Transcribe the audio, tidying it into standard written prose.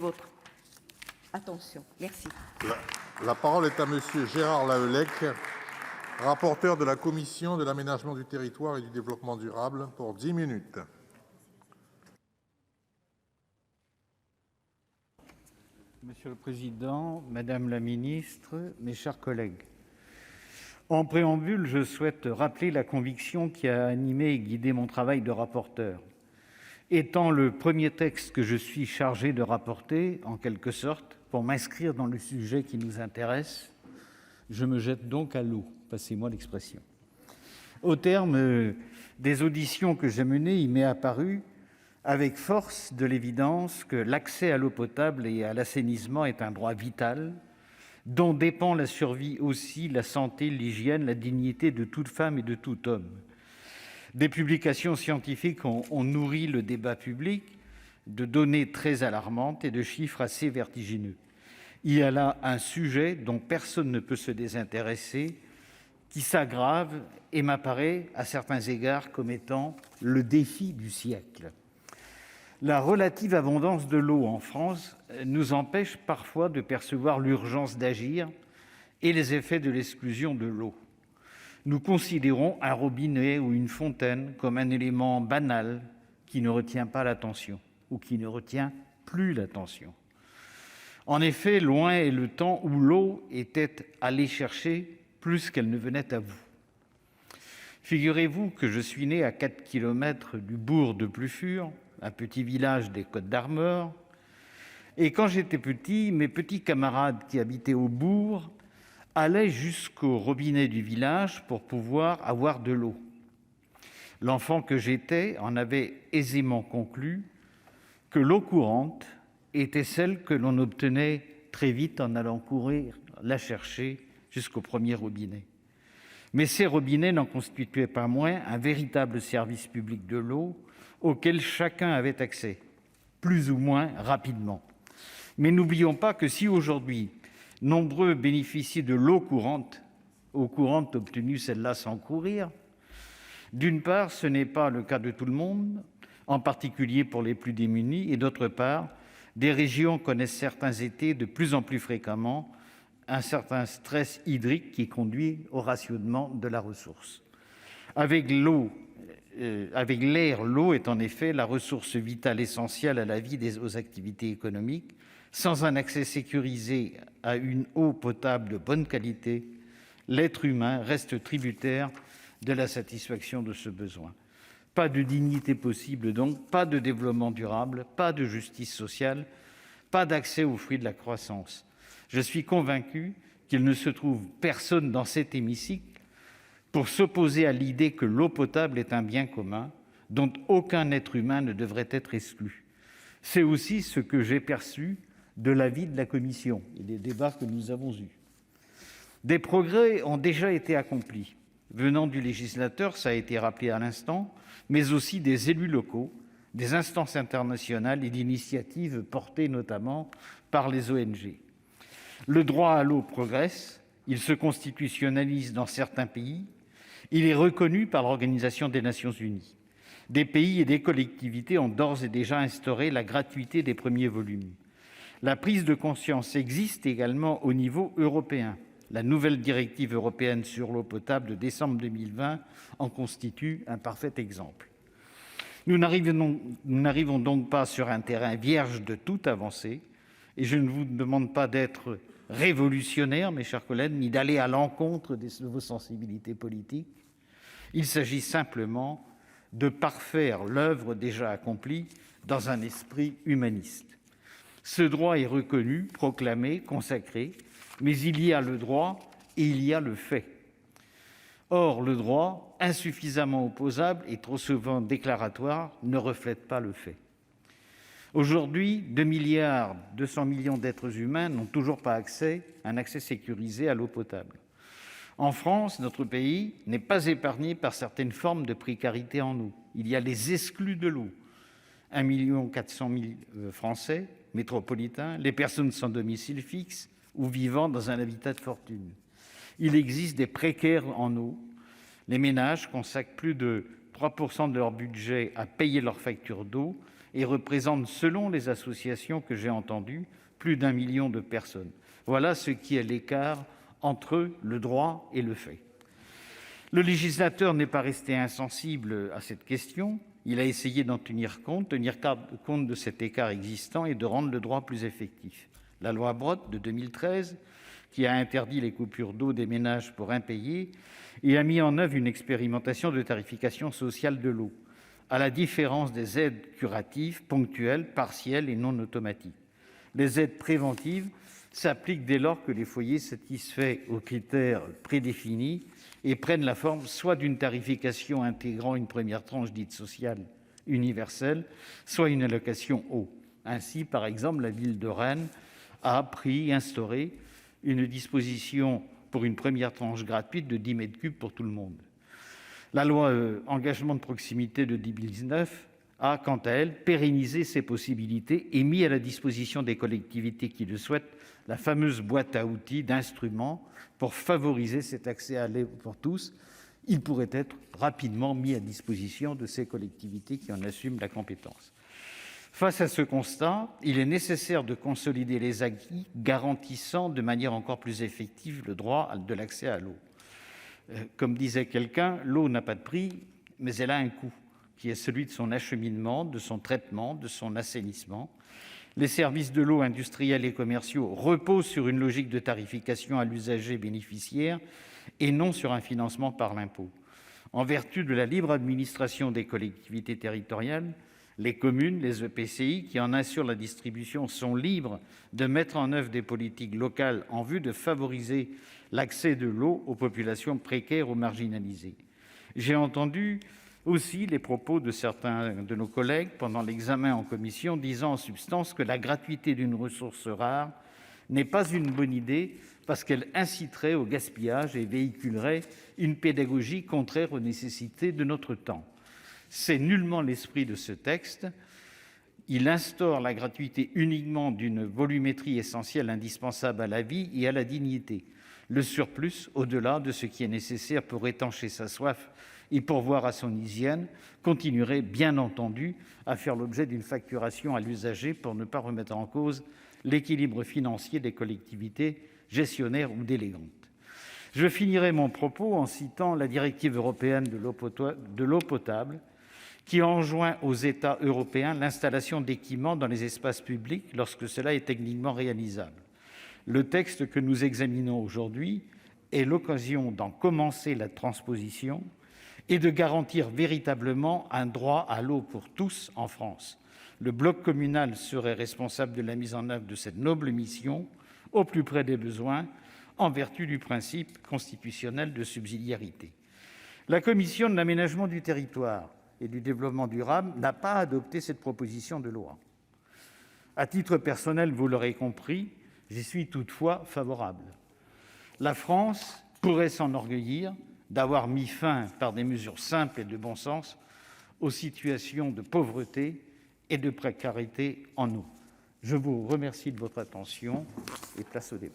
Votre attention. Merci. La parole est à Monsieur Gérard Lahellec, rapporteur de la commission de l'aménagement du territoire et du développement durable, pour 10 minutes. Monsieur le Président, Madame la Ministre, mes chers collègues, en préambule, je souhaite rappeler la conviction qui a animé et guidé mon travail de rapporteur. Étant le premier texte que je suis chargé de rapporter, en quelque sorte, pour m'inscrire dans le sujet qui nous intéresse, je me jette donc à l'eau, passez-moi l'expression. Au terme des auditions que j'ai menées, il m'est apparu avec force de l'évidence que l'accès à l'eau potable et à l'assainissement est un droit vital, dont dépend la survie aussi, la santé, l'hygiène, la dignité de toute femme et de tout homme. Des publications scientifiques ont nourri le débat public de données très alarmantes et de chiffres assez vertigineux. Il y a là un sujet dont personne ne peut se désintéresser, qui s'aggrave et m'apparaît à certains égards comme étant le défi du siècle. La relative abondance de l'eau en France nous empêche parfois de percevoir l'urgence d'agir et les effets de l'exclusion de l'eau. Nous considérons un robinet ou une fontaine comme un élément banal qui ne retient pas l'attention ou qui ne retient plus l'attention. En effet, loin est le temps où l'eau était allée chercher plus qu'elle ne venait à vous. Figurez-vous que je suis né à 4 kilomètres du bourg de Plufur, un petit village des Côtes-d'Armor, et quand j'étais petit, mes petits camarades qui habitaient au bourg allaient jusqu'au robinet du village pour pouvoir avoir de l'eau. L'enfant que j'étais en avait aisément conclu que l'eau courante était celle que l'on obtenait très vite en allant courir la chercher jusqu'au premier robinet. Mais ces robinets n'en constituaient pas moins un véritable service public de l'eau auquel chacun avait accès, plus ou moins rapidement. Mais n'oublions pas que si aujourd'hui, nombreux bénéficient de l'eau courante obtenue celle-là sans courir, d'une part, ce n'est pas le cas de tout le monde, en particulier pour les plus démunis, et d'autre part, des régions connaissent certains étés de plus en plus fréquemment un certain stress hydrique qui conduit au rationnement de la ressource. Avec l'air, l'eau est en effet la ressource vitale essentielle à la vie et aux activités économiques. Sans un accès sécurisé à une eau potable de bonne qualité, l'être humain reste tributaire de la satisfaction de ce besoin. Pas de dignité possible donc, pas de développement durable, pas de justice sociale, pas d'accès aux fruits de la croissance. Je suis convaincu qu'il ne se trouve personne dans cet hémicycle pour s'opposer à l'idée que l'eau potable est un bien commun dont aucun être humain ne devrait être exclu. C'est aussi ce que j'ai perçu de l'avis de la Commission et des débats que nous avons eus. Des progrès ont déjà été accomplis, venant du législateur, ça a été rappelé à l'instant, mais aussi des élus locaux, des instances internationales et d'initiatives portées notamment par les ONG. Le droit à l'eau progresse, il se constitutionnalise dans certains pays, il est reconnu par l'Organisation des Nations Unies. Des pays et des collectivités ont d'ores et déjà instauré la gratuité des premiers volumes. La prise de conscience existe également au niveau européen. La nouvelle directive européenne sur l'eau potable de décembre 2020 en constitue un parfait exemple. Nous n'arrivons donc pas sur un terrain vierge de toute avancée, et je ne vous demande pas d'être révolutionnaire, mes chers collègues, ni d'aller à l'encontre de vos sensibilités politiques. Il s'agit simplement de parfaire l'œuvre déjà accomplie dans un esprit humaniste. Ce droit est reconnu, proclamé, consacré, mais il y a le droit et il y a le fait. Or, le droit, insuffisamment opposable et trop souvent déclaratoire, ne reflète pas le fait. Aujourd'hui, 2,2 milliards d'êtres humains n'ont toujours pas un accès sécurisé à l'eau potable. En France, notre pays n'est pas épargné par certaines formes de précarité en eau. Il y a les exclus de l'eau, 1,4 million de Français métropolitains, les personnes sans domicile fixe ou vivant dans un habitat de fortune. Il existe des précaires en eau. Les ménages consacrent plus de 3% de leur budget à payer leurs factures d'eau et représente, selon les associations que j'ai entendues, plus d'1 million de personnes. Voilà ce qui est l'écart entre le droit et le fait. Le législateur n'est pas resté insensible à cette question. Il a essayé d'en tenir compte de cet écart existant et de rendre le droit plus effectif. La loi Brottes de 2013, qui a interdit les coupures d'eau des ménages pour impayés et a mis en œuvre une expérimentation de tarification sociale de l'eau, à la différence des aides curatives, ponctuelles, partielles et non automatiques. Les aides préventives s'appliquent dès lors que les foyers satisfaits aux critères prédéfinis et prennent la forme soit d'une tarification intégrant une première tranche dite sociale universelle, soit une allocation eau. Ainsi, par exemple, la ville de Rennes a instauré une disposition pour une première tranche gratuite de 10 mètres cubes pour tout le monde. La loi Engagement de proximité de 2019 a, quant à elle, pérennisé ces possibilités et mis à la disposition des collectivités qui le souhaitent la fameuse boîte à outils d'instruments pour favoriser cet accès à l'eau pour tous. Il pourrait être rapidement mis à disposition de ces collectivités qui en assument la compétence. Face à ce constat, il est nécessaire de consolider les acquis garantissant de manière encore plus effective le droit de l'accès à l'eau. Comme disait quelqu'un, l'eau n'a pas de prix, mais elle a un coût, qui est celui de son acheminement, de son traitement, de son assainissement. Les services de l'eau industriels et commerciaux reposent sur une logique de tarification à l'usager bénéficiaire et non sur un financement par l'impôt. En vertu de la libre administration des collectivités territoriales, les communes, les EPCI qui en assurent la distribution sont libres de mettre en œuvre des politiques locales en vue de favoriser l'accès de l'eau aux populations précaires ou marginalisées. J'ai entendu aussi les propos de certains de nos collègues pendant l'examen en commission, disant en substance que la gratuité d'une ressource rare n'est pas une bonne idée parce qu'elle inciterait au gaspillage et véhiculerait une pédagogie contraire aux nécessités de notre temps. C'est nullement l'esprit de ce texte. Il instaure la gratuité uniquement d'une volumétrie essentielle indispensable à la vie et à la dignité. Le surplus, au-delà de ce qui est nécessaire pour étancher sa soif et pourvoir à son hygiène, continuerait bien entendu à faire l'objet d'une facturation à l'usager pour ne pas remettre en cause l'équilibre financier des collectivités gestionnaires ou délégantes. Je finirai mon propos en citant la directive européenne de l'eau potable qui enjoint aux États européens l'installation d'équipements dans les espaces publics lorsque cela est techniquement réalisable. Le texte que nous examinons aujourd'hui est l'occasion d'en commencer la transposition et de garantir véritablement un droit à l'eau pour tous en France. Le bloc communal serait responsable de la mise en œuvre de cette noble mission au plus près des besoins, en vertu du principe constitutionnel de subsidiarité. La commission de l'aménagement du territoire et du développement durable n'a pas adopté cette proposition de loi. À titre personnel, vous l'aurez compris, j'y suis toutefois favorable. La France pourrait s'enorgueillir d'avoir mis fin, par des mesures simples et de bon sens, aux situations de pauvreté et de précarité en eau. Je vous remercie de votre attention et place au débat.